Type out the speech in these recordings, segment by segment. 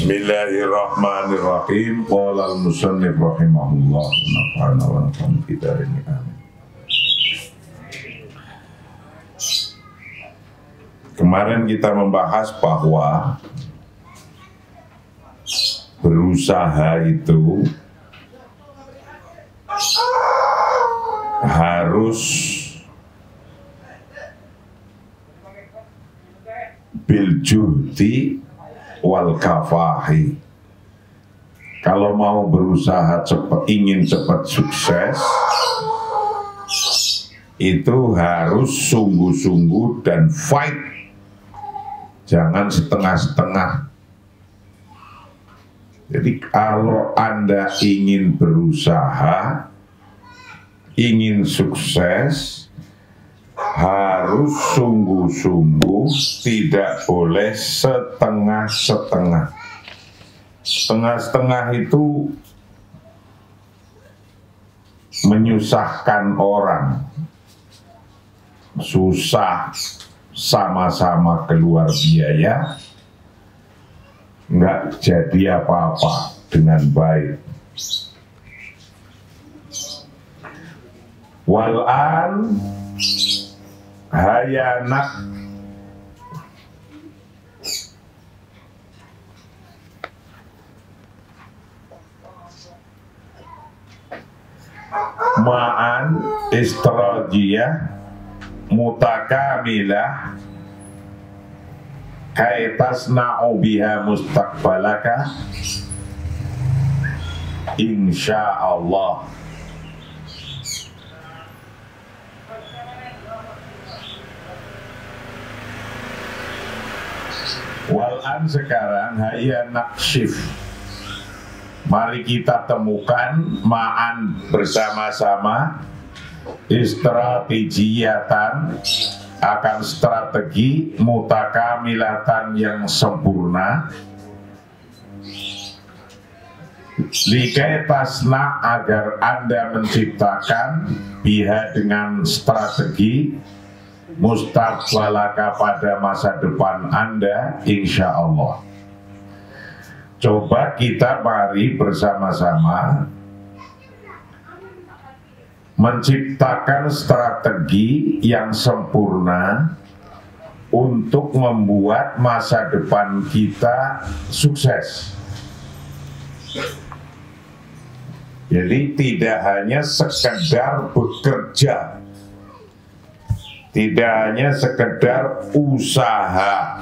Bismillahirrahmanirrahim. Qala al-musannif rahimahullah nafa'ana wa nafa'an kita ini amin. Kemarin kita membahas bahwa berusaha itu harus bil juhdi wal kafahi. Kalau mau berusaha ingin cepat sukses, itu harus sungguh-sungguh dan fight, jangan setengah-setengah. Jadi kalau Anda ingin berusaha, ingin sukses, harus sungguh-sungguh, tidak boleh setengah-setengah. Setengah-setengah itu menyusahkan orang, susah, sama-sama keluar biaya, nggak jadi apa-apa dengan baik. Wal'an hayanak ma'an istrajiyah mutakamilah kaitasna'u biha mustaqbalaka insyaallah. Wal'an sekarang hayya nakshif, mari kita temukan ma'an bersama-sama istratijiyatan, akan strategi mutakamilatan yang sempurna, likai tasna, agar Anda menciptakan biha dengan strategi mustaqbalaka pada masa depan Anda insya Allah. Coba kita mari bersama-sama menciptakan strategi yang sempurna untuk membuat masa depan kita sukses. Jadi tidak hanya sekedar bekerja, tidak hanya sekedar usaha,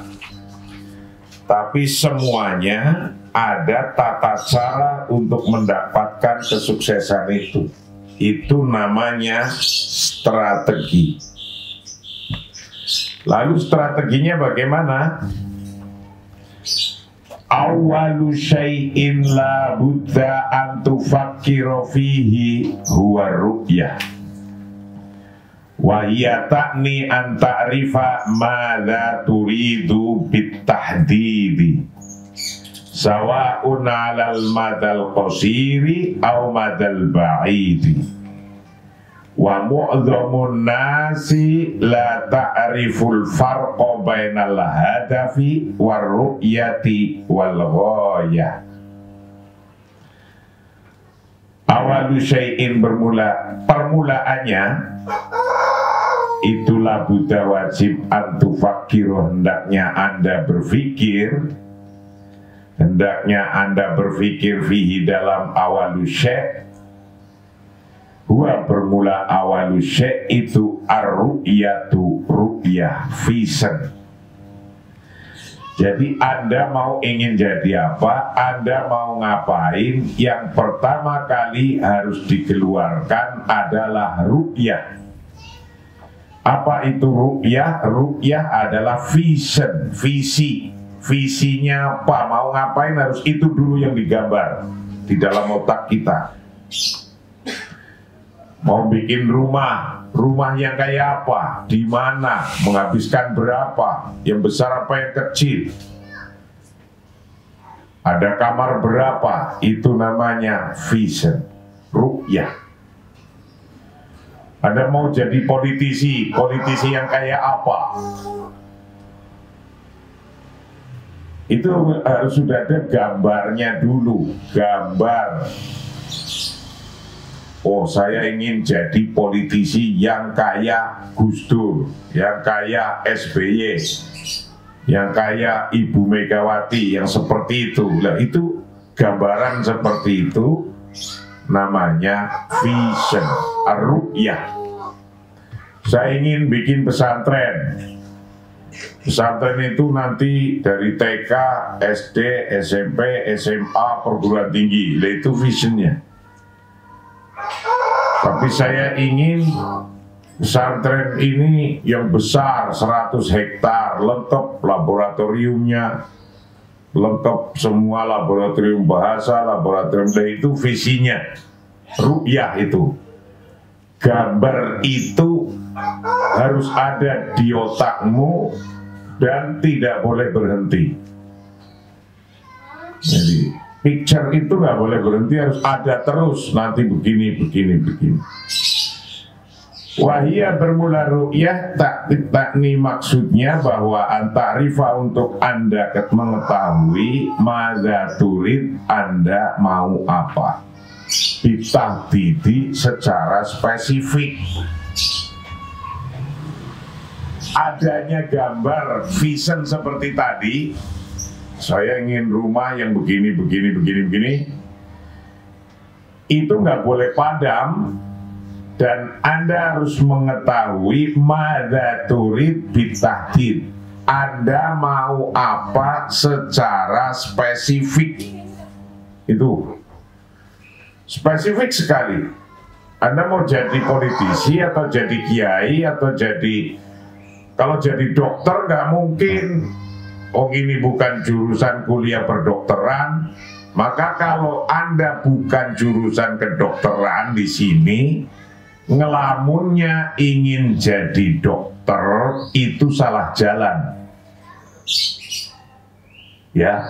tapi semuanya ada tata cara untuk mendapatkan kesuksesan itu. Itu namanya strategi. Lalu strateginya bagaimana? Awalu syai'in la budda an tufakkiru fihi huwa ru'yah. Wa hiya ta'ni an ta'rifa ma la turidu bitahdidi, sawa'un 'alal madal qasiri aw madal ba'idi. Wa mu'dhamun nasi la ta'riful farqa bainal hadafi war ru'yati wal ghayah. Awalu syai'in, permulaannya itulah buddha wajib antufakiru, hendaknya Anda berpikir, fihi dalam awalu syai'. Huwa bermula awalu syai' itu ar-ru'yatu, ru'yah, vision. Jadi Anda ingin jadi apa, Anda mau ngapain, yang pertama kali harus dikeluarkan adalah ru'yah. Apa itu ru'yah? Ru'yah adalah vision, visi. Visinya apa, mau ngapain, harus itu dulu yang digambar di dalam otak kita. Mau bikin rumah yang kayak apa, di mana, menghabiskan berapa, yang besar apa yang kecil, ada kamar berapa, itu namanya vision, ru'yah. Anda mau jadi politisi yang kayak apa, itu harus sudah ada gambarnya dulu. Gambar, oh saya ingin jadi politisi yang kaya Gus Dur, yang kaya SBY, yang kaya Ibu Megawati, yang seperti itu. Lah itu gambaran seperti itu namanya vision, ru'yah. Saya ingin bikin pesantren. Pesantren itu nanti dari TK, SD, SMP, SMA, perguruan tinggi. Nah, itu visionnya. Tapi saya ingin pesantren ini yang besar, 100 hektar, lengkap laboratoriumnya, lengkap semua laboratorium bahasa, laboratorium. Nah, itu visinya. Ru'yah itu. Gambar itu harus ada di otakmu dan tidak boleh berhenti. Jadi picture itu nggak boleh berhenti, harus ada terus. Nanti begini, begini, begini. Wahia bermula ru'yah takni maksudnya bahwa anta'rifa untuk Anda mengetahui madza turid, Anda mau apa. Ditahdidi secara spesifik. Adanya gambar vision seperti tadi, saya ingin rumah yang begini, begini, begini, begini, itu nggak boleh padam, dan Anda harus mengetahui madza turid bitahdid, Anda mau apa secara spesifik. Itu spesifik sekali. Anda mau jadi politisi atau jadi kiai atau jadi, kalau jadi dokter nggak mungkin, oh ini bukan jurusan kuliah perdokteran. Maka kalau Anda bukan jurusan kedokteran di sini, ngelamunnya ingin jadi dokter, itu salah jalan. Ya,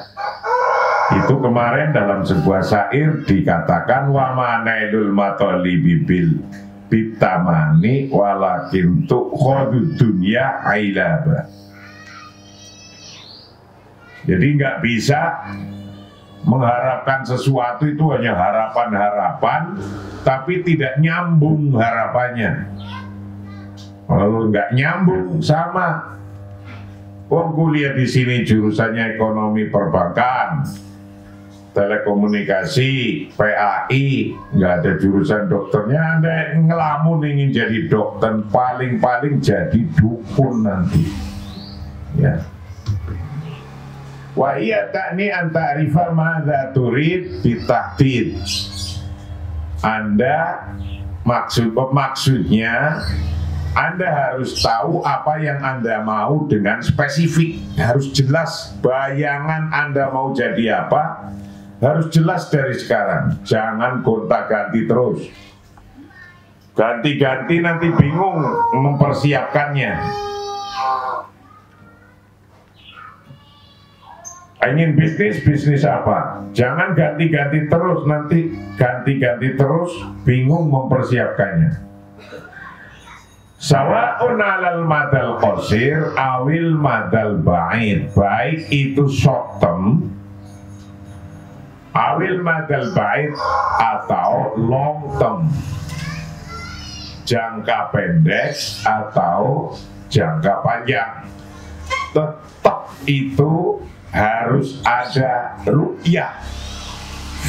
itu kemarin dalam sebuah syair dikatakan wa manailul matalibi bil bitamani walakin tukhadud dunya ailaba. Jadi nggak bisa mengharapkan sesuatu itu hanya harapan-harapan, tapi tidak nyambung harapannya. Kalau nggak nyambung sama, kuliah di sini jurusannya ekonomi perbankan, telekomunikasi, PAI, nggak ada jurusan dokternya. Anda ngelamun ingin jadi dokter, paling-paling jadi dukun nanti. Ya. Wa iya takni anta'rifa madza turid bitahdid. Anda maksudnya Anda harus tahu apa yang Anda mau dengan spesifik. Harus jelas bayangan Anda mau jadi apa. Harus jelas dari sekarang. Jangan gonta-ganti terus. Ganti-ganti nanti bingung mempersiapkannya. Ingin bisnis apa? Jangan ganti-ganti terus, nanti ganti-ganti terus, bingung mempersiapkannya. Sawa'un 'alal madal qasir awil madal ba'id, baik itu short term, awil madal ba'id atau long term, jangka pendek atau jangka panjang, tetap itu harus ada ru'yah.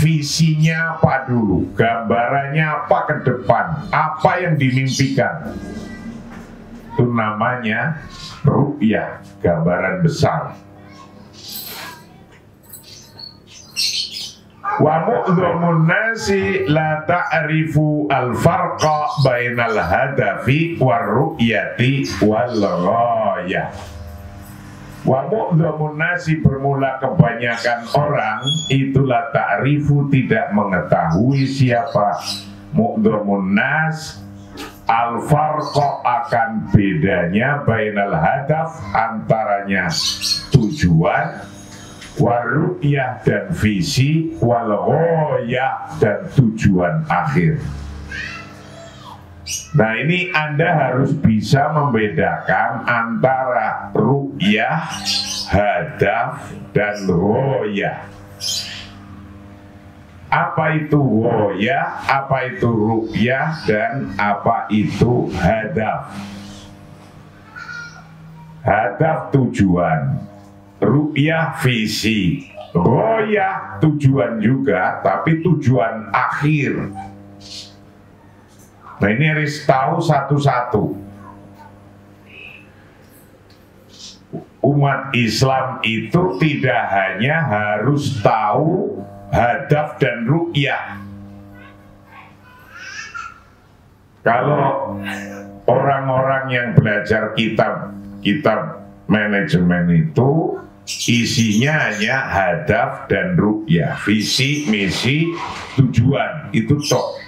Visinya apa dulu, gambarannya apa ke depan, apa yang dimimpikan. Itu namanya ru'yah, gambaran besar. Wa mu'dhamun nasi la ta'rifu al-farqa bainal hadafi war ru'yati wal ghayah. Wa mu'dhamun nasi, bermula kebanyakan orang itulah ta'rifu, tidak mengetahui siapa mu'dhamun nas al-farqa, akan bedanya bainal hadaf, antaranya tujuan, waru'yah dan visi, wal ghayah dan tujuan akhir. Nah ini Anda harus bisa membedakan antara ru'yah hadaf, dan ghoyah. Apa itu ghoyah, apa itu ru'yah, dan apa itu hadaf? Hadaf tujuan, ru'yah visi, ghoyah tujuan juga, tapi tujuan akhir. Nah ini harus tahu satu-satu. Umat Islam itu tidak hanya harus tahu hadaf dan ru'yah. Kalau orang-orang yang belajar kitab manajemen itu isinya hanya hadaf dan ru'yah, visi, misi, tujuan, itu tok.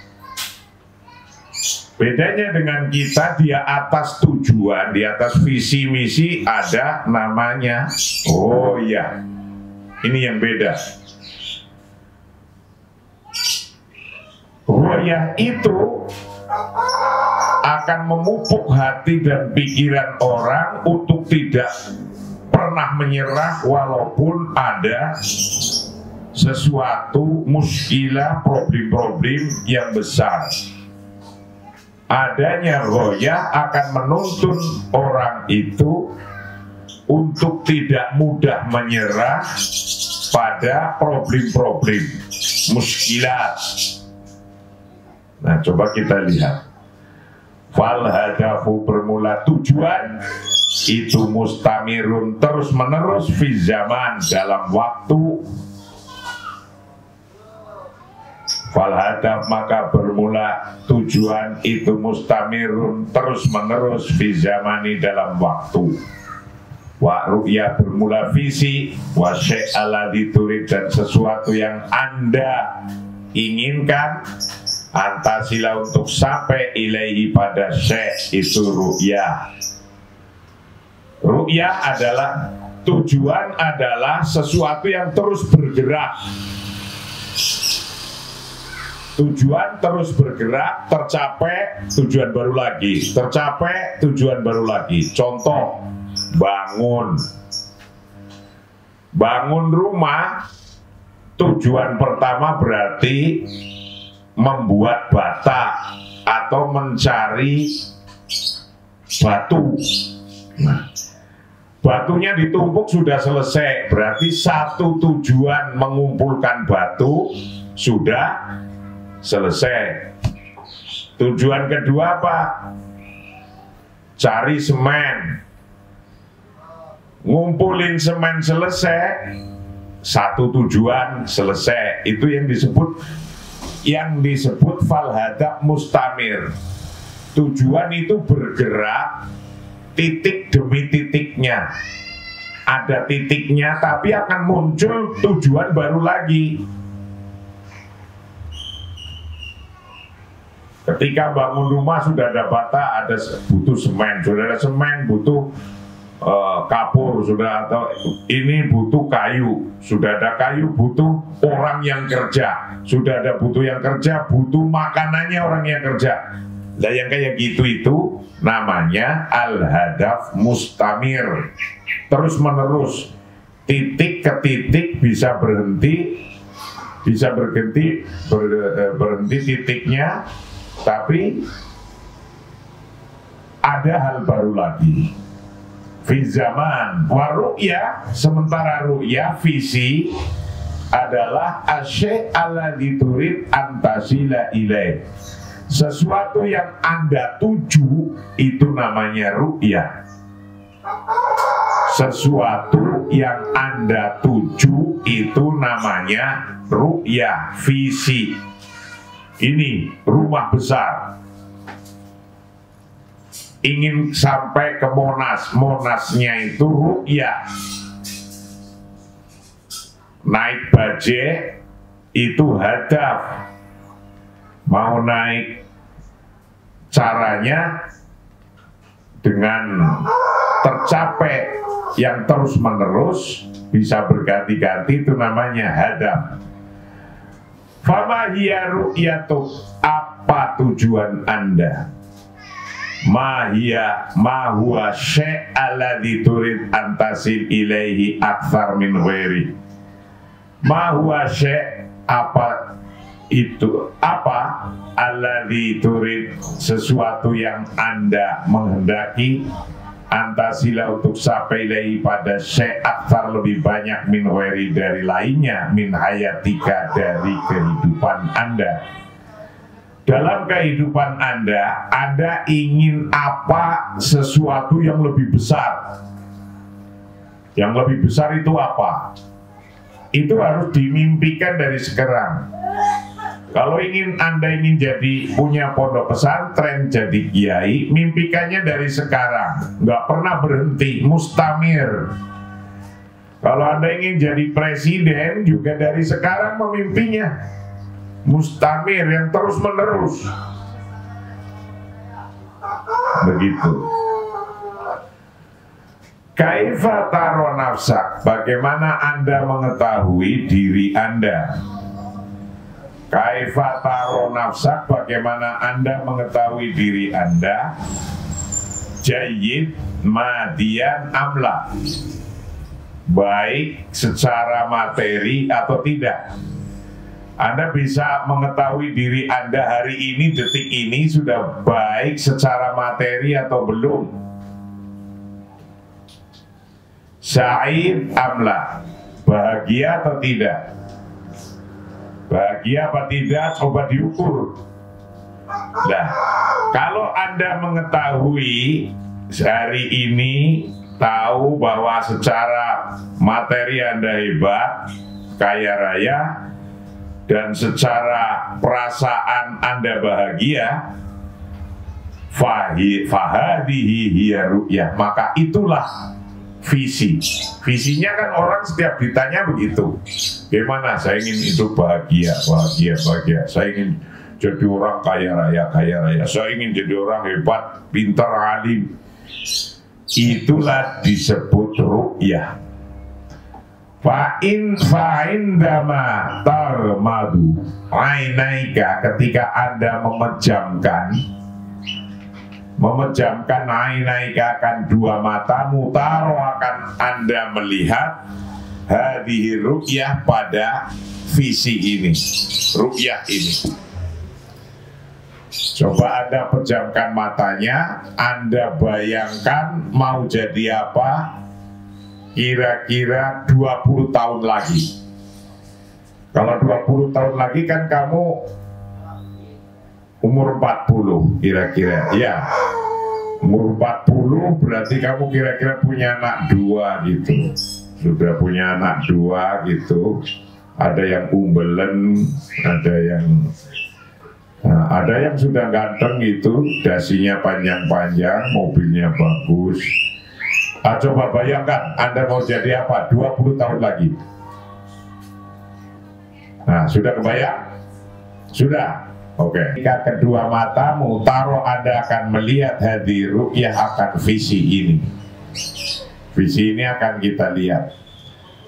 Bedanya dengan kita, di atas tujuan, di atas visi misi ada namanya ghoyah. Ini yang beda. Ghoyah itu akan memupuk hati dan pikiran orang untuk tidak pernah menyerah walaupun ada sesuatu muskilah, problem-problem yang besar. Adanya ghoyah akan menuntun orang itu untuk tidak mudah menyerah pada problem-problem muskilah. Nah, coba kita lihat. Fal hadafu bermula tujuan itu mustamirun terus menerus fi zaman dalam waktu. Fal hadaf maka bermula tujuan itu mustamirun terus menerus fi zamani dalam waktu. Wa ru'yah bermula visi, wa syai'ala diturid dan sesuatu yang Anda inginkan, antasila untuk sampai ilaihi pada syai' itu ru'yah. Ru'yah adalah tujuan, adalah sesuatu yang terus bergerak. Tujuan terus bergerak, tercapai tujuan baru lagi, tercapai tujuan baru lagi. Contoh, bangun rumah, tujuan pertama berarti membuat bata atau mencari batu. Nah, batunya ditumpuk sudah selesai, berarti satu tujuan mengumpulkan batu sudah selesai. Tujuan kedua apa? Cari semen. Ngumpulin semen selesai, satu tujuan selesai. Itu yang disebut fal hadaf mustamir. Tujuan itu bergerak titik demi titiknya. Ada titiknya tapi akan muncul tujuan baru lagi. Ketika bangun rumah sudah ada bata, ada butuh semen, sudah ada semen butuh kapur, sudah atau ini butuh kayu, sudah ada kayu butuh orang yang kerja, sudah ada butuh yang kerja, butuh makanannya orang yang kerja. Nah yang kayak gitu itu namanya al-hadaf mustamir, terus menerus, titik ke titik bisa berhenti titiknya, tapi ada hal baru lagi. Fi zaman wa ru'yah, sementara ru'yah visi adalah asyai' alladzi turid antasila ilaih. Sesuatu yang Anda tuju itu namanya ru'yah. Sesuatu yang Anda tuju itu namanya ru'yah, visi. Ini rumah besar, ingin sampai ke Monas, Monasnya itu ru'yah. Naik bajai itu hadaf, mau naik caranya dengan tercapai yang terus menerus bisa berganti-ganti, itu namanya hadaf. Fama hiya ru'yatu, apa tujuan Anda? ma huwa syai' alladzi turid antasil ilaihi aktsar min ghairi. Ma huwa syai', apa itu, apa alladzi turid, sesuatu yang Anda menghendaki, antasila untuk sampai ilaihi pada syai' aktsar lebih banyak min ghairi dari lainnya, min hayatika dari kehidupan Anda. Dalam kehidupan Anda ingin apa, sesuatu yang lebih besar. Yang lebih besar itu apa? Itu harus dimimpikan dari sekarang. Kalau Anda ingin jadi punya pondok pesantren, jadi kiai, mimpikannya dari sekarang. Nggak pernah berhenti, mustamir. Kalau Anda ingin jadi presiden, juga dari sekarang memimpinya. Mustamir, yang terus menerus. Begitu. Kaifa taro nafsak, bagaimana Anda mengetahui diri Anda? Kaifa taro nafsak, bagaimana Anda mengetahui diri Anda? Jayyid madian amla, baik secara materi atau tidak. Anda bisa mengetahui diri Anda hari ini, detik ini sudah baik secara materi atau belum. Sa'id amla, bahagia atau tidak. Bahagia apa tidak, coba diukur. Nah, kalau Anda mengetahui hari ini, tahu bahwa secara materi Anda hebat, kaya raya, dan secara perasaan Anda bahagia, fahadihi hiya ru'yah, maka itulah visi. Visinya kan orang setiap ditanya begitu, gimana saya ingin itu bahagia, bahagia, bahagia, saya ingin jadi orang kaya raya, saya ingin jadi orang hebat, pintar, alim. Itulah disebut ru'yah. Fa'in dama tarmadu ainaika, ketika Anda memejamkan ainaika, akan dua matamu, taro akan Anda melihat hadhihi ru'yah, pada visi ini, ru'yah ini. Coba Anda pejamkan matanya, Anda bayangkan mau jadi apa kira-kira 20 tahun lagi. Kalau 20 tahun lagi kan kamu umur 40 kira-kira. Ya, umur 40 berarti kamu kira-kira punya anak 2 gitu. Sudah punya anak 2 gitu. Ada yang umbelen, ada yang sudah ganteng gitu, dasinya panjang-panjang, mobilnya bagus. Coba bayangkan Anda mau jadi apa 20 tahun lagi. Nah, sudah kebayang? Sudah? Oke. Jika kedua matamu taruh, Anda akan melihat hadhihi ru'yah, akan visi ini. Visi ini akan kita lihat.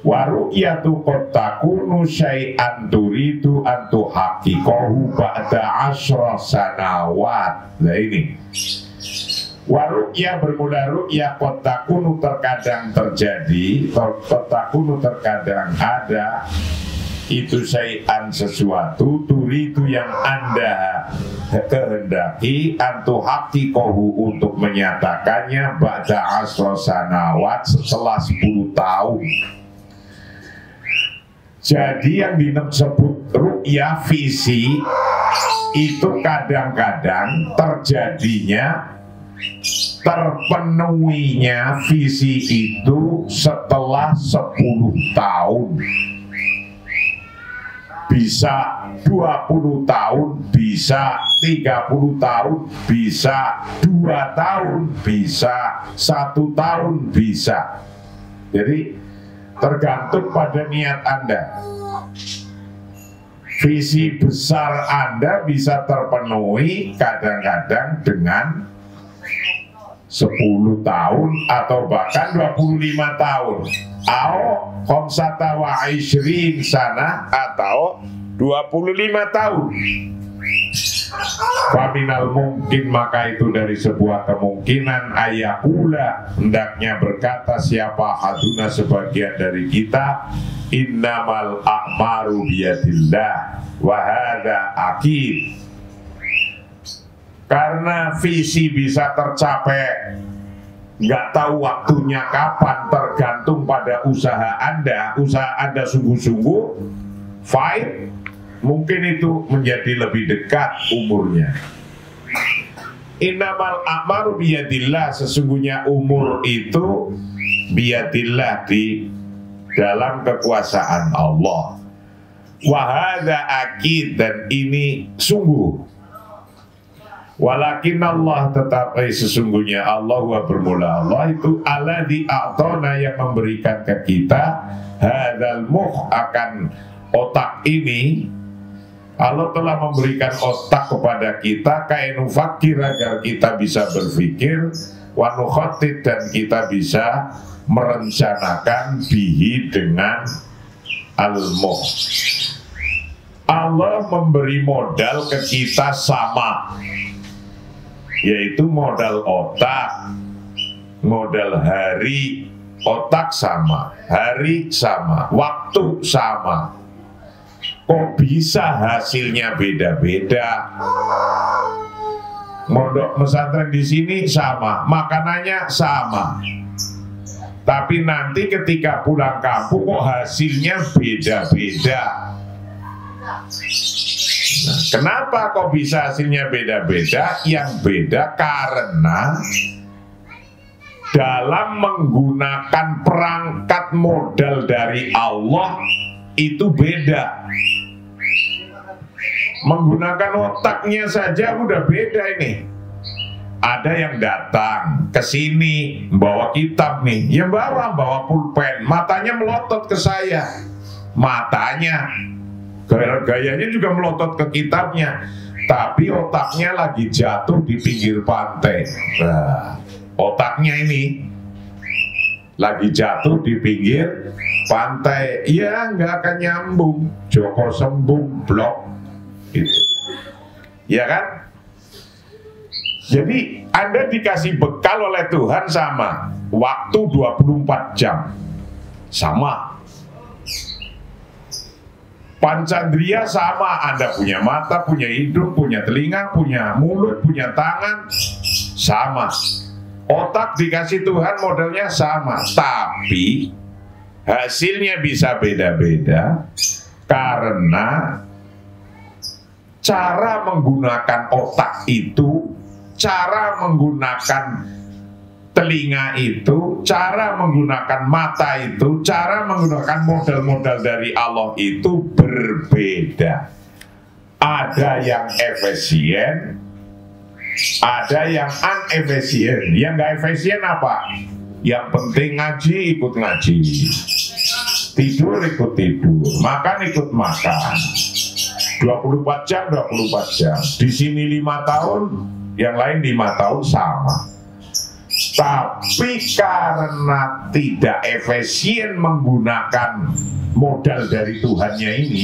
Wa ru'yatu qad takunu syai'an turidu an tuhaqiqahu ba'da 10 sanawat. Nah ini. Waru'yah, bermula ru'yah qad takunu, terkadang terjadi, takunu terkadang ada, itu syai'an sesuatu, turidu yang Anda kehendaki, antu haqiqahu untuk menyatakannya, ba'da 10 sanawat, setelah 10 tahun. Jadi yang disebut ru'yah, visi, itu kadang-kadang terjadinya, terpenuhinya visi itu setelah 10 tahun. Bisa 20 tahun, bisa 30 tahun, bisa 2 tahun, bisa 1 tahun, bisa. Jadi tergantung pada niat Anda. Visi besar Anda bisa terpenuhi kadang-kadang dengan 10 tahun atau bahkan 25 tahun. Atau khamsata wa ishrin sana, atau 25 tahun. Faminal mungkin, maka itu dari sebuah kemungkinan, ayakula, hendaknya berkata siapa haduna sebagian dari kita, innamal a'maru biyadillah wa hadza akid. Karena visi bisa tercapai nggak tahu waktunya kapan, tergantung pada usaha Anda. Usaha Anda sungguh-sungguh, fine, mungkin itu menjadi lebih dekat umurnya. Innamal a'maru biyadillah, sesungguhnya umur itu biyadillah, di dalam kekuasaan Allah. Wa hadza akid, dan ini sungguh. Walakin Allah, tetapi sesungguhnya Allah wa bermula Allah itu alladzi a'tana, yang memberikan ke kita hadzal mukh, akan otak ini. Allah telah memberikan otak kepada kita, kainu fakir, agar kita bisa berpikir, wa nukhattid, dan kita bisa merencanakan bihi, dengan al-mukh. Allah memberi modal ke kita sama, yaitu modal otak, modal hari. Otak sama, hari sama, waktu sama. Kok bisa hasilnya beda-beda? Mondok pesantren di sini sama, makanannya sama, tapi nanti ketika pulang kampung kok hasilnya beda-beda. Nah, kenapa kok bisa hasilnya beda-beda? Yang beda karena dalam menggunakan perangkat modal dari Allah itu beda. Menggunakan otaknya saja udah beda ini. Ada yang datang ke sini bawa kitab nih, ya bawa pulpen, matanya melotot ke saya, matanya gayanya juga melotot ke kitabnya, tapi otaknya lagi jatuh di pinggir pantai. Nah, otaknya ini lagi jatuh di pinggir pantai, ya nggak akan nyambung. Joko sembung blok itu, ya kan? Jadi Anda dikasih bekal oleh Tuhan sama, waktu 24 jam sama, pancandria sama, Anda punya mata, punya hidung, punya telinga, punya mulut, punya tangan, sama. Otak dikasih Tuhan modalnya sama, tapi hasilnya bisa beda-beda karena cara menggunakan otak itu, cara menggunakan telinga itu, cara menggunakan mata itu, cara menggunakan modal-modal dari Allah itu berbeda. Ada yang efisien, ada yang unefisien. Yang nggak efisien apa? Yang penting ngaji, ikut ngaji, tidur, ikut tidur, makan, ikut makan. 24 jam, 24 jam. Di sini 5 tahun, yang lain 5 tahun sama. Tapi karena tidak efisien menggunakan modal dari Tuhannya ini,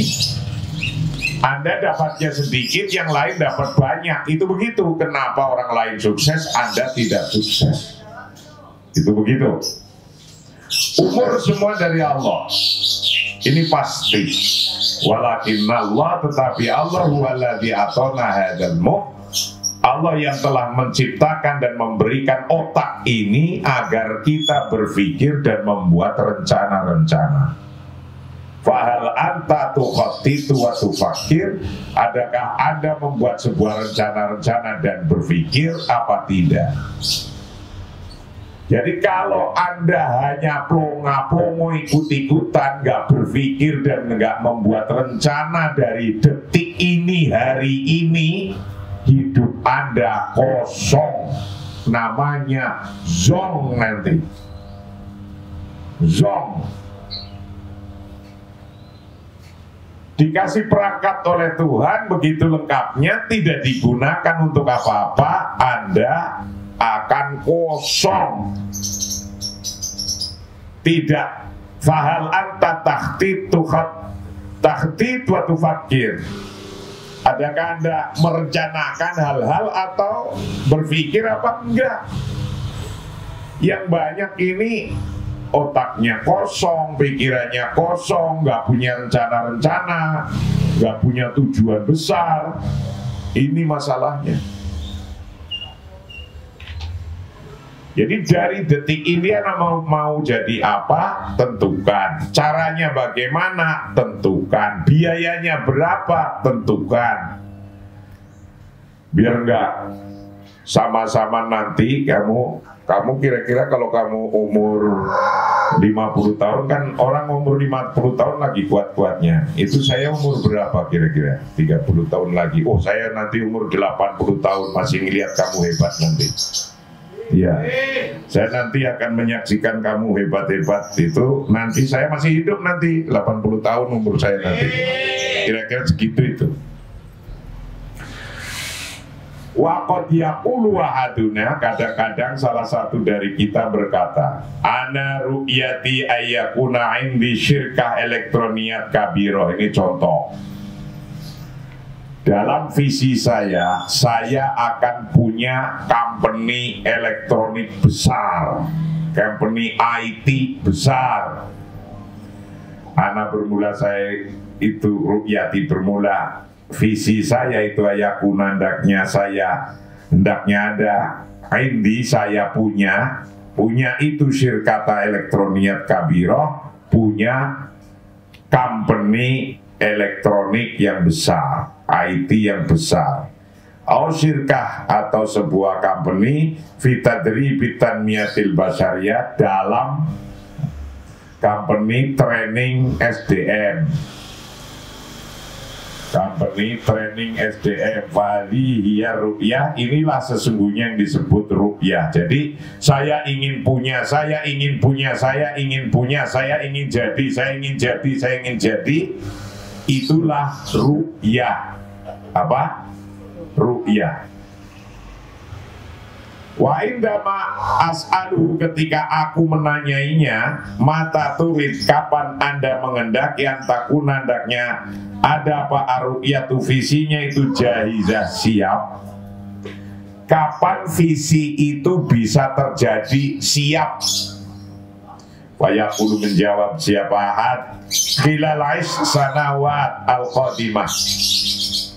Anda dapatnya sedikit, yang lain dapat banyak. Itu begitu. Kenapa orang lain sukses, Anda tidak sukses? Itu begitu. Umur semua dari Allah, ini pasti. Walakin Allah, tetapi Allah huwaladzi atona hadzal mukh, Allah yang telah menciptakan dan memberikan otak ini agar kita berpikir dan membuat rencana-rencana. Fahal anta tukhattitu wa tufakir, adakah Anda membuat sebuah rencana-rencana dan berpikir apa tidak? Jadi kalau Anda hanya plonga-plongo, ikut-ikutan, nggak berpikir dan nggak membuat rencana dari detik ini, hari ini, hidup Anda kosong. Namanya zong nanti. Zong. Dikasih perangkat oleh Tuhan begitu lengkapnya, tidak digunakan untuk apa-apa, Anda akan kosong. Tidak. Fahal anta takhtit wa tufakir. Adakah Anda merencanakan hal-hal atau berpikir apa enggak? Yang banyak ini otaknya kosong, pikirannya kosong, nggak punya rencana-rencana, nggak punya tujuan besar. Ini masalahnya. Jadi dari detik ini Anda mau jadi apa? Tentukan. Caranya bagaimana? Tentukan. Biayanya berapa? Tentukan. Biar enggak sama-sama nanti kamu kira-kira kalau kamu umur 50 tahun kan orang umur 50 tahun lagi kuat-kuatnya. Itu saya umur berapa kira-kira? 30 tahun lagi. Oh, saya nanti umur 80 tahun masih ngelihat kamu hebat nanti. Ya, saya nanti akan menyaksikan kamu hebat-hebat itu. Nanti saya masih hidup nanti 80 tahun umur saya nanti. Kira-kira segitu itu. Waqad yaqulu wahaduna, kadang-kadang salah satu dari kita berkata, ana ru'yati ayyakuna indi syirkah elektroniyat kabiroh. Ini contoh. Dalam visi saya akan punya company elektronik besar, company IT besar. Anak bermula saya itu ru'yati bermula, visi saya itu ayakuna, hendaknya ada, indi saya punya itu syirkata elektroniyat kabiroh, punya company elektronik yang besar, IT yang besar, au syirkah atau sebuah company fitadri bitanmiyatil basyariyah, dalam company training SDM, company training SDM. Fadhiyah ru'yah, inilah sesungguhnya yang disebut ru'yah. Jadi saya ingin punya, saya ingin punya, saya ingin punya, saya ingin jadi, saya ingin jadi, saya ingin jadi. Itulah ru'yah. Apa? Ru'yah. Wa indama as'aluhu, ketika aku menanyainya, mata turid, kapan Anda mengendaki, antakun hendaknya ada apa ar-ru'yatu, visinya itu jahizah, siap. Kapan visi itu bisa terjadi, siap? Fayaqulu, menjawab siapa ahad, khilalais sanawat al-qadimah,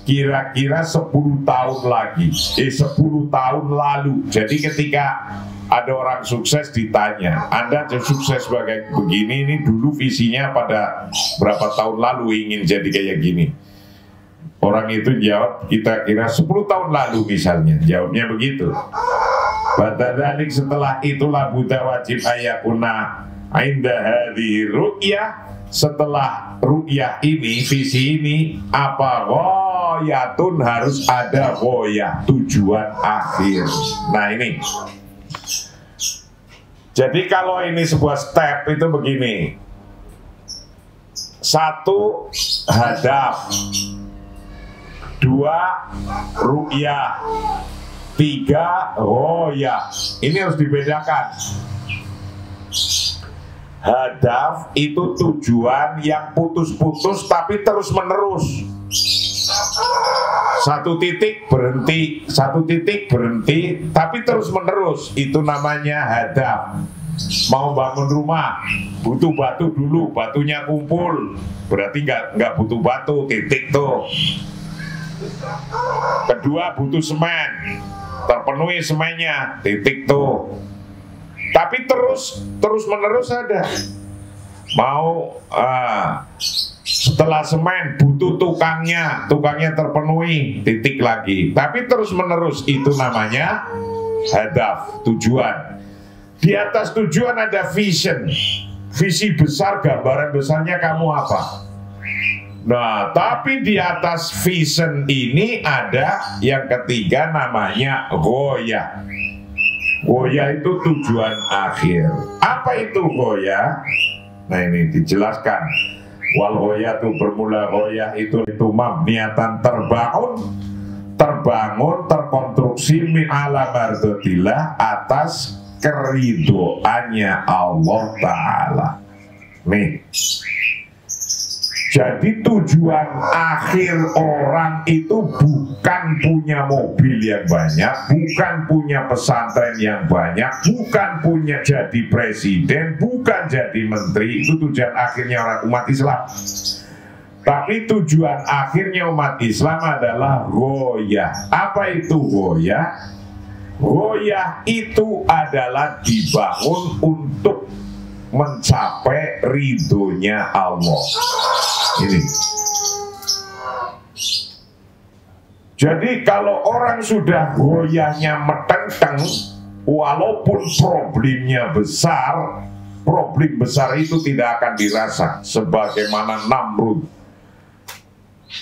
kira-kira 10 tahun lagi, 10 tahun lalu. Jadi ketika ada orang sukses ditanya, Anda sukses sebagai begini, ini dulu visinya pada berapa tahun lalu ingin jadi kayak gini. Orang itu jawab, kita kira 10 tahun lalu misalnya, jawabnya begitu. Badadalik, setelah itulah buddha wajib ayakuna inda hadhihi ru'yah, setelah ru'yah ini, visi ini, apa ghoyatun, harus ada ghoyah, tujuan akhir. Nah ini, jadi kalau ini sebuah step itu begini: 1, hadaf, 2, ru'yah, 3, ghoyah. Ini harus dibedakan. Hadaf itu tujuan yang putus-putus tapi terus menerus. 1 titik berhenti, 1 titik berhenti, tapi terus menerus. Itu namanya hadaf. Mau bangun rumah, butuh batu dulu, batunya kumpul, berarti nggak butuh batu, titik tuh. Kedua, butuh semen, terpenuhi semennya, titik tuh. Tapi terus menerus ada. Mau setelah semen butuh tukangnya terpenuhi, titik lagi. Tapi terus menerus, itu namanya hadaf, tujuan. Di atas tujuan ada vision, visi besar, gambaran besarnya kamu apa. Nah, tapi di atas vision ini ada yang ketiga, namanya ghoyah. Ghoyah itu tujuan akhir. Apa itu ghoyah? Nah ini dijelaskan. Wal ghoyah itu bermula, ghoyah itu mabniatan, terbangun, terkonstruksi min ala mardotillah, atas keridoannya Allah Ta'ala. Nih, Jadi tujuan akhir orang itu bukan punya mobil yang banyak, bukan punya pesantren yang banyak, bukan punya jadi presiden, bukan jadi menteri. Itu tujuan akhirnya orang umat Islam. Tapi tujuan akhirnya umat Islam adalah ghoyah. Apa itu ghoyah? Ghoyah itu adalah dibangun untuk mencapai ridhonya Allah. Ini. Jadi kalau orang sudah goyahnya metenteng, walaupun problemnya besar, problem besar itu tidak akan dirasa. Sebagaimana Namrud,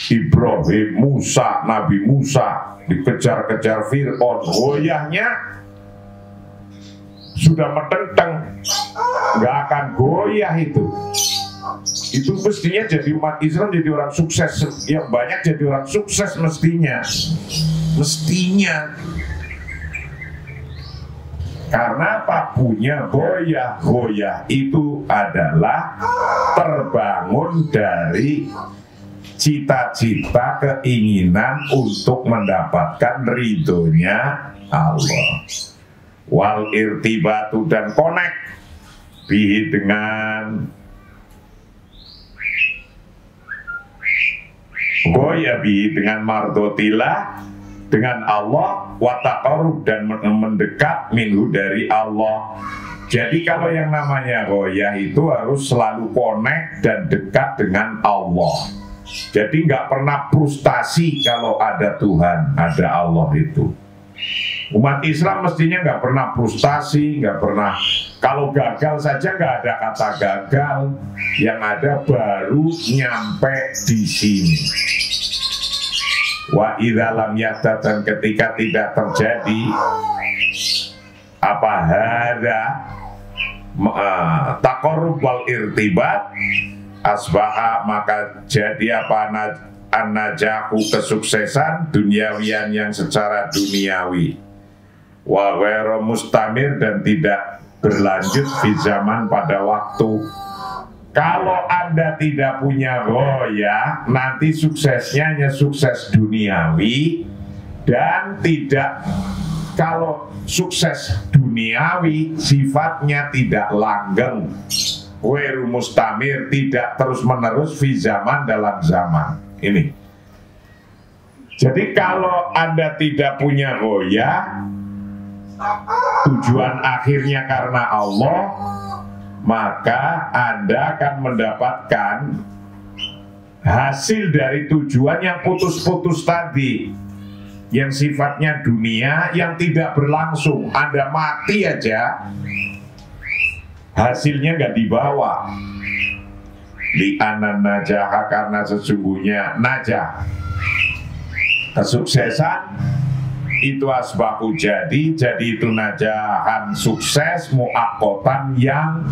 Ibrahim, Musa, Nabi Musa dikejar-kejar Fir'aun, goyahnya sudah metenteng, nggak akan goyah itu. Itu mestinya jadi umat Islam, jadi orang sukses yang banyak, jadi orang sukses mestinya. Karena apa? Punya goyah. Goyah itu adalah terbangun dari cita-cita, keinginan untuk mendapatkan ridhonya Allah. Wal irtibatu, dan connect bihi, dengan goyah bihi, dengan mardotillah, dengan Allah, wataqarrub, dan mendekat minhu, dari Allah. Jadi kalau yang namanya goyah itu harus selalu connect dan dekat dengan Allah. Jadi nggak pernah frustasi kalau ada Tuhan, ada Allah itu. Umat Islam mestinya nggak pernah frustasi, nggak pernah, kalau gagal saja nggak ada kata gagal, yang ada baru nyampe di sini. Wa idza lam yahtad, dan ketika tidak terjadi apa hada taqarrub wal irtibat, asbaha, maka jadi apa an-najahu, kesuksesan duniawian, yang secara duniawi, wa ghairu mustamir, dan tidak berlanjut di zaman pada waktu. Kalau Anda tidak punya goyah, nanti suksesnya hanya sukses duniawi, dan tidak, kalau sukses duniawi sifatnya tidak langgeng, ghairu mustamir, tidak terus menerus fi zaman, dalam zaman ini. Jadi kalau Anda tidak punya goyah, tujuan akhirnya karena Allah, maka Anda akan mendapatkan hasil dari tujuan yang putus-putus tadi, yang sifatnya dunia, yang tidak berlangsung. Anda mati aja, hasilnya nggak dibawa. Li'anan najah, karena sesungguhnya najah, kesuksesan itu asbahu, jadi itu najahan, sukses muakotan, yang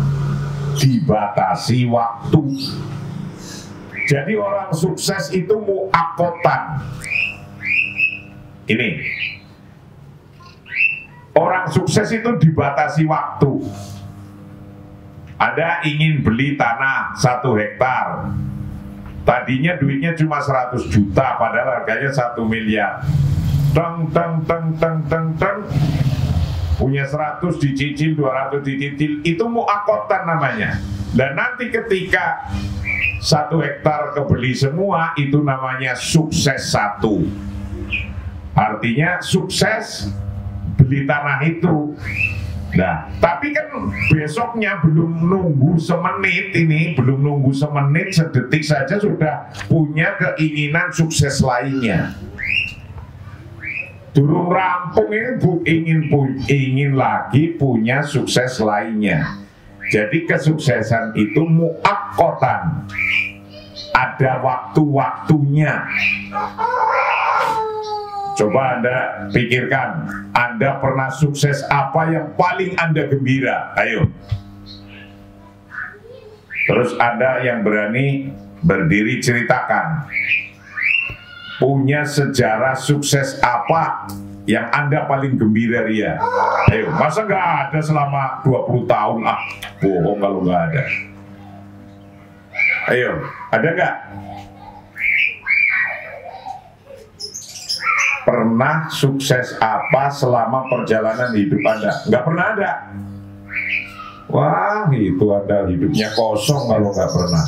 dibatasi waktu. Jadi orang sukses itu muakotan. Ini orang sukses itu dibatasi waktu. Anda ingin beli tanah 1 hektar, tadinya duitnya cuma 100 juta, padahal harganya 1 miliar. Punya 100 dicicil, 200 dicicil, itu muakotan namanya. Dan nanti ketika 1 hektar kebeli semua, itu namanya sukses 1. Artinya sukses beli tanah itu. Nah, tapi kan besoknya belum nunggu semenit, ini belum nunggu semenit, sedetik saja sudah punya keinginan sukses lainnya. Durung rampung ini ingin lagi punya sukses lainnya. Jadi kesuksesan itu muakkotan, ada waktu-waktunya. Coba Anda pikirkan, Anda pernah sukses apa yang paling Anda gembira? Ayo. Terus Anda yang berani berdiri ceritakan, punya sejarah sukses apa yang Anda paling gembira ria? Ayo, masa nggak ada selama 20 tahun? Ah, bohong kalau nggak ada. Ayo, Ada nggak? Pernah sukses apa selama perjalanan hidup Anda? Nggak pernah ada. Wah, itu Anda hidupnya kosong kalau nggak pernah.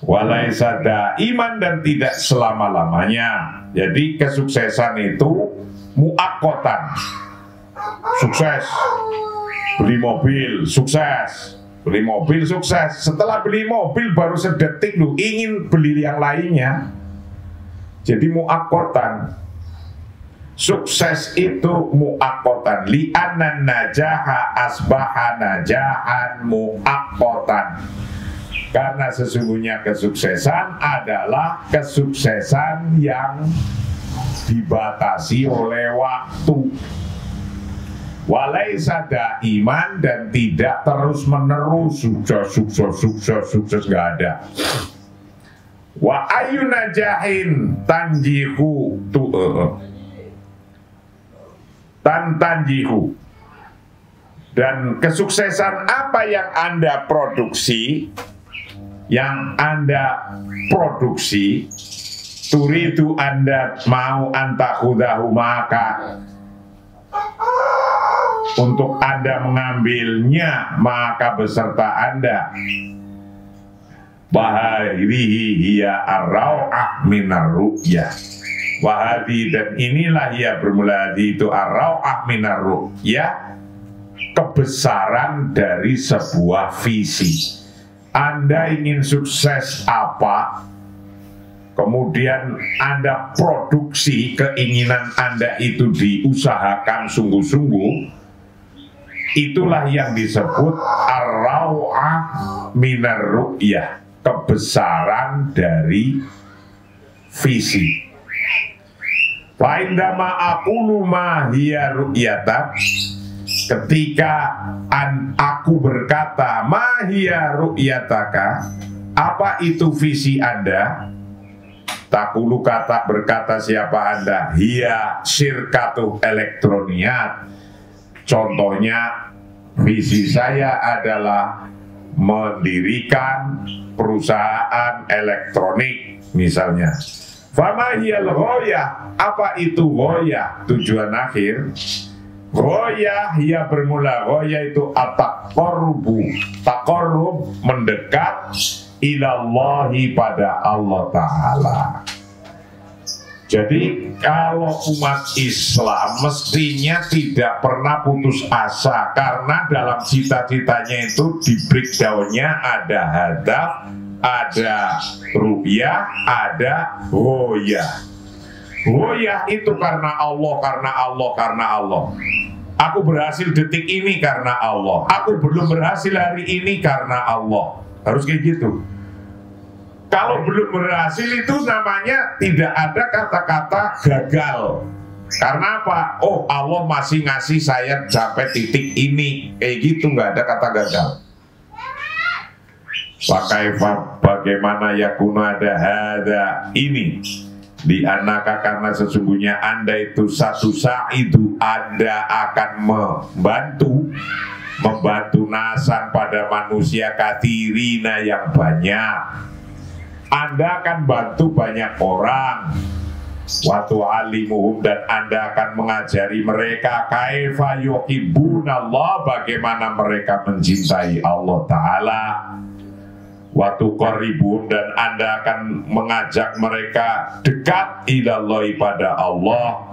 Walaisa iman dan tidak selama-lamanya. Jadi kesuksesan itu muakotan. Sukses, beli mobil, sukses. Beli mobil, sukses. Setelah beli mobil baru sedetik lu ingin beli yang lainnya. Jadi muakotan. Sukses itu muakotan. Li'anan najaha asbaha najahan muakotan. Karena sesungguhnya kesuksesan adalah kesuksesan yang dibatasi oleh waktu. Walaisa iman dan tidak terus menerus sukses nggak ada. Wa ayu najahin tanjihu tanjihu, dan kesuksesan apa yang Anda produksi, turidu Anda mau antakhudahu, maka untuk Anda mengambilnya, maka beserta Anda. Wahadihi hiya ar-raw'ah minar ru'yah. Wahadi, dan inilah ya bermula itu ar-raw'ah minar ru'yah, kebesaran dari sebuah visi. Anda ingin sukses apa, kemudian Anda produksi keinginan Anda itu diusahakan sungguh-sungguh, itulah yang disebut ar-raw'ah minar ru'yah, kebesaran dari visi. Fa'indama aqulu ma hiya ru'yatak, ketika aku berkata ma hiya ru'yataka, apa itu visi Anda? Takulu berkata siapa Anda? Hiya syirkatu elektroniyat. Contohnya, visi saya adalah mendirikan perusahaan elektronik misalnya. Fama hiyal ghoyah, apa itu ghoyah, tujuan akhir? Ghoyah hiya bermula, ghoyah itu at-taqarrubu, taqarrub, mendekat, ilallahi, pada Allah Ta'ala. Jadi kalau umat Islam mestinya tidak pernah putus asa, karena dalam cita-citanya itu di breakdownnya ada hadaf, ada ru'yah, ada ghoyah. Ghoyah itu karena Allah, karena Allah, karena Allah. Aku berhasil detik ini karena Allah. Aku belum berhasil hari ini karena Allah. Harus kayak gitu. Kalau belum berhasil itu namanya tidak ada kata-kata gagal. Karena apa? Oh, Allah masih ngasih saya sampai titik ini. Kayak gitu, nggak ada kata gagal. Pakai bagaimana yakuna ada hada ini di anaka, karena sesungguhnya Anda itu satu saat itu Anda akan membantu nasan pada manusia kathirina yang banyak. Anda akan bantu banyak orang. Waktu alimuhum, dan Anda akan mengajari mereka kaifa yuhibbunallah, bagaimana mereka mencintai Allah Ta'ala. Waktu qaribun, dan Anda akan mengajak mereka dekat ilallahi, pada Allah.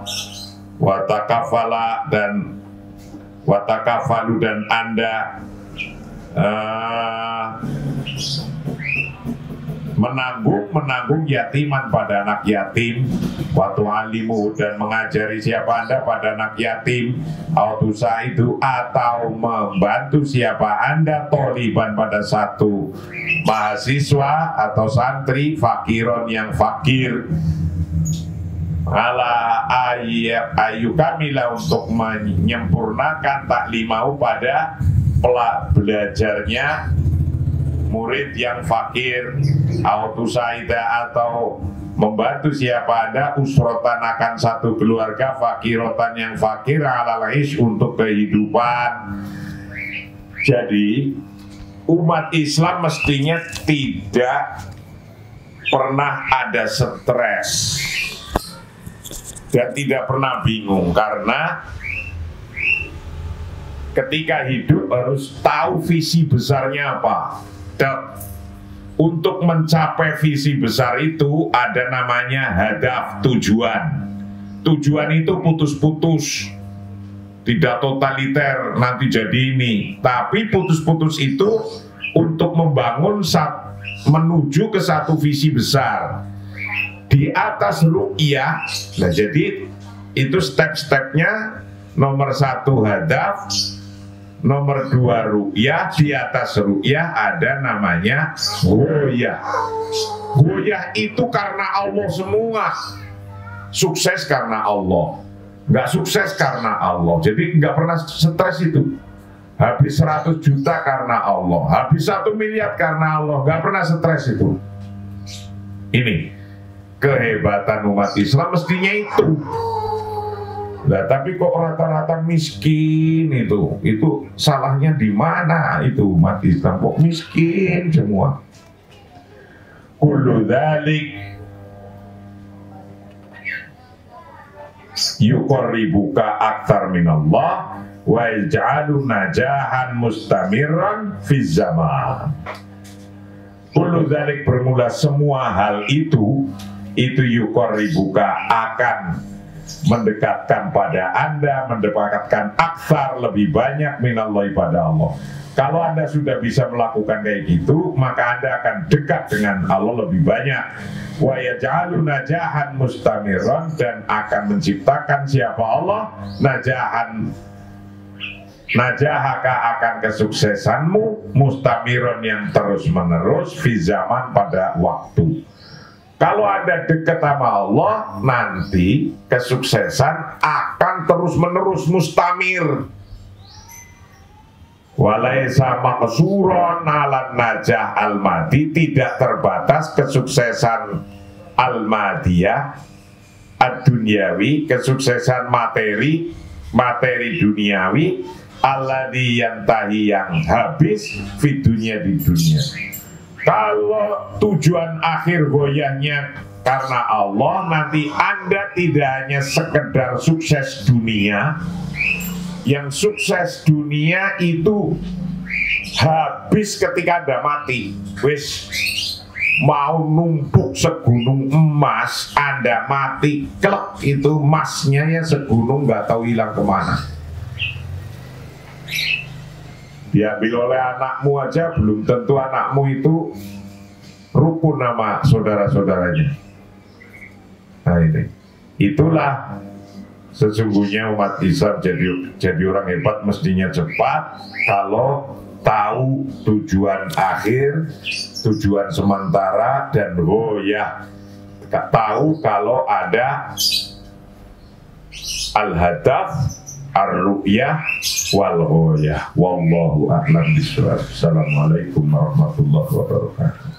Watakafala, dan watakafalu, dan Anda menanggung yatiman, pada anak yatim. Waktu alimu, dan mengajari siapa Anda pada anak yatim. Autusa itu, atau membantu siapa Anda toliban, pada satu mahasiswa atau santri, fakiron yang fakir. Ala ayu kamila, untuk menyempurnakan taklimau, pada belajarnya murid yang fakir. Autusaida, atau membantu siapa Anda usrotan, akan satu keluarga, fakirotan yang fakir, ala lais, untuk kehidupan. Jadi umat Islam mestinya tidak pernah ada stres dan tidak pernah bingung, karena ketika hidup harus tahu visi besarnya apa. Dan untuk mencapai visi besar itu ada namanya hadaf, tujuan. Tujuan itu putus-putus, tidak totaliter nanti jadi ini, tapi putus-putus itu untuk membangun menuju ke satu visi besar. Di atas ru'yah, nah jadi itu step-stepnya. Nomor 1 hadaf, nomor 2 ru'yah, di atas ru'yah ada namanya goyah. Goyah itu karena Allah semua. Sukses karena Allah, nggak sukses karena Allah. Jadi nggak pernah stres itu. Habis 100 juta karena Allah, habis 1 miliar karena Allah, nggak pernah stres itu. Ini kehebatan umat Islam mestinya itu. Nah, tapi kok rata-rata miskin itu salahnya di mana itu umat Islam kok miskin semua? Kullu dzalik yuqarribuka aktsar minallah wa yaj'alu najahan mustamirran fi zaman. Kullu dzalik bermula semua hal itu yuqarribuka akan mendekatkan pada Anda, mendekatkan aktsar lebih banyak minallah pada Allah. Kalau Anda sudah bisa melakukan kayak gitu, maka Anda akan dekat dengan Allah lebih banyak. Wa yaj'alu najahan mustamiran, dan akan menciptakan siapa Allah najahaka akan kesuksesanmu mustamiron yang terus menerus fi zaman pada waktu. Kalau Anda dekat sama Allah, nanti kesuksesan akan terus-menerus mustamir. Walaisa maqsuran 'alan najah al-madi, tidak terbatas kesuksesan al-madiyah ad-dunyawi, kesuksesan materi duniawi, alladzi yantahi, yang habis fi dunya, di dunia. Kalau tujuan akhir goyahnya karena Allah, nanti Anda tidak hanya sekedar sukses dunia. Yang sukses dunia itu habis ketika Anda mati. Wis mau numpuk segunung emas, Anda mati, klek, itu emasnya ya segunung, nggak tahu hilang kemana. Diambil oleh anakmu aja, belum tentu anakmu itu rukun sama saudara-saudaranya. Nah ini, itulah sesungguhnya umat Islam jadi orang hebat mestinya cepat kalau tahu tujuan akhir, tujuan sementara, dan tahu kalau ada al-hadaf, ar-ru'yah, wal-ghoyah. Wallahu a'lam bishawab. Assalamualaikum warahmatullahi wabarakatuh.